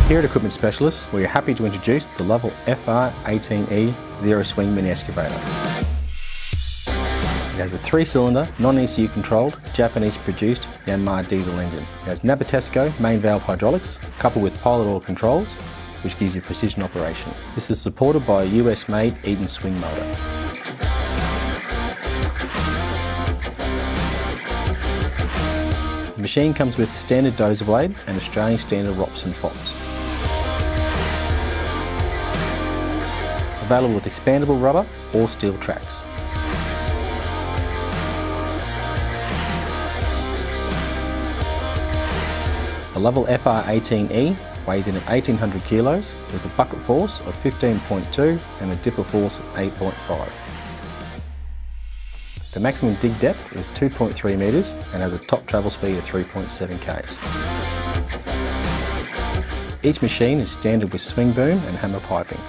Here at Equipment Specialists, we are happy to introduce the Lovol FR18E Zero Swing Mini Excavator. It has a 3-cylinder, non-ECU controlled, Japanese-produced Yanmar diesel engine. It has Nabitesco main valve hydraulics, coupled with pilot oil controls, which gives you precision operation. This is supported by a US-made Eaton swing motor. The machine comes with a standard dozer blade and Australian standard ROPS and FOPS. Available with expandable rubber or steel tracks. The Lovol FR18E weighs in at 1800 kilos with a bucket force of 15.2 and a dipper force of 8.5. The maximum dig depth is 2.3 metres and has a top travel speed of 3.7 k's. Each machine is standard with swing boom and hammer piping.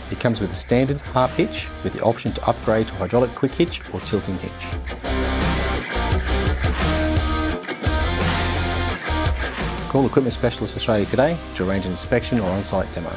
It comes with a standard harp hitch with the option to upgrade to hydraulic quick hitch or tilting hitch. Call Equipment Specialists Australia today to arrange an inspection or on-site demo.